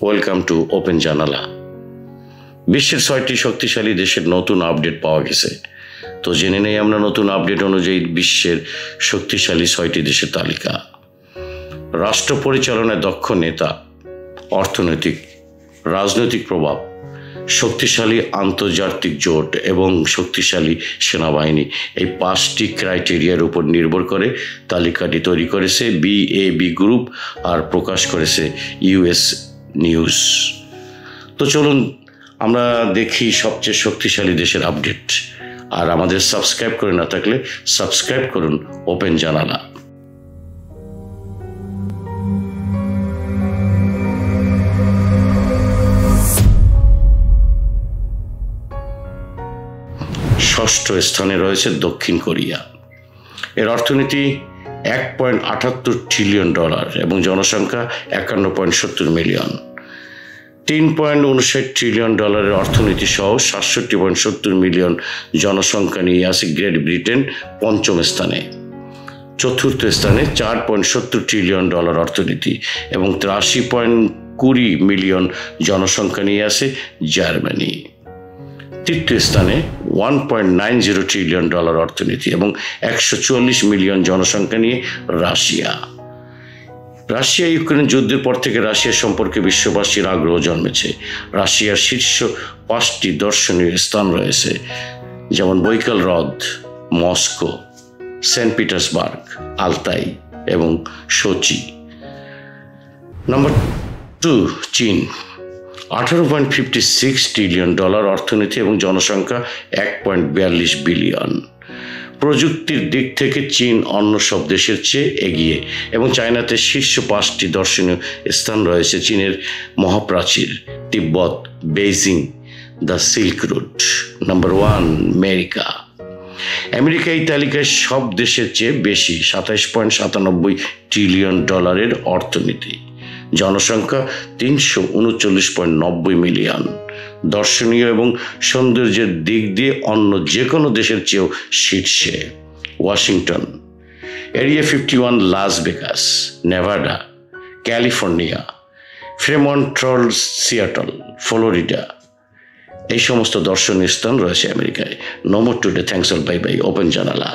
Welcome to open জানালা। বিশ্বের 6টি শক্তিশালী দেশের নতুন আপডেট পাওয়া গেছে। তো জেনে নেই আমরা নতুন আপডেট অনুযায়ী বিশ্বের শক্তিশালী 6টি দেশের তালিকা। রাষ্ট্র পরিচালনায় দক্ষ নেতা, অর্থনৈতিক রাজনৈতিক প্রভাব, শক্তিশালী আন্তর্জাতিক জোট এবং শক্তিশালী সেনাবাহিনী, এই 5টি ক্রাইটেরিয়ার উপর নির্ভর করে তালিকাটি তৈরি করেছে বিএবি গ্রুপ আর প্রকাশ করেছে ইউএস নিউজ। তো চলুন আমরা দেখি সবচেয়ে শক্তিশালী দেশের আপডেট। আর আমাদের সাবস্ক্রাইব করে না থাকলে সাবস্ক্রাইব করুন ওপেন জানালা। ষষ্ঠ স্থানে রয়েছে দক্ষিণ কোরিয়া। এর অর্থনীতি $1.78 ট্রিলিয়ন এবং জনসংখ্যা 51.70 মিলিয়ন। $3.59 ট্রিলিয়ন অর্থনীতি সহ 67.70 মিলিয়ন জনসংখ্যা নিয়ে আছে গ্রেট ব্রিটেন 5ম স্থানে। চতুর্থ স্থানে $4.70 ট্রিলিয়ন অর্থনীতি এবং 83.20 মিলিয়ন জনসংখ্যা নিয়ে আছে জার্মানি। তৃতীয় স্থানে $1.90 ট্রিলিয়ন অর্থনীতি এবং 144 মিলিয়ন জনসংখ্যা নিয়ে রাশিয়া। ইউক্রেন যুদ্ধের পর থেকে রাশিয়া সম্পর্কে বিশ্ববাসীর আগ্রহ জন্মেছে। রাশিয়ার শীর্ষ 5টি দর্শনীয় স্থান রয়েছে, যেমন বৈকাল হ্রদ, মস্কো, সেন্ট পিটার্সবার্গ, আলতাই এবং সোচি। নম্বর 2 চীন। $18.56 ট্রিলিয়ন অর্থনীতি এবং জনসংখ্যা 1.42 বিলিয়ন। প্রযুক্তির দিক থেকে চীন অন্য সব দেশের চেয়ে এগিয়ে এবং চায়নাতে শীর্ষ 5টি দর্শনীয় স্থান রয়েছে। চীনের মহাপ্রাচীর, তিব্বত, Beijing, the silk route. Number 1 America এই তালিকায় সব দেশের চেয়ে বেশি, $27.97 ট্রিলিয়ন অর্থনীতি, জনসংখ্যা 339.90 মিলিয়ন। দর্শনীয় এবং সৌন্দর্যের দিক দিয়ে অন্য যে কোনো দেশের চেয়েও শীর্ষে। Washington, area 51, Las Vegas, Nevada, California, Fremont Trolls, Seattle, Florida, এই সমস্ত দর্শনীয় স্থান রয়েছে আমেরিকায়। No more today, thanks all, bye bye, open জানালা।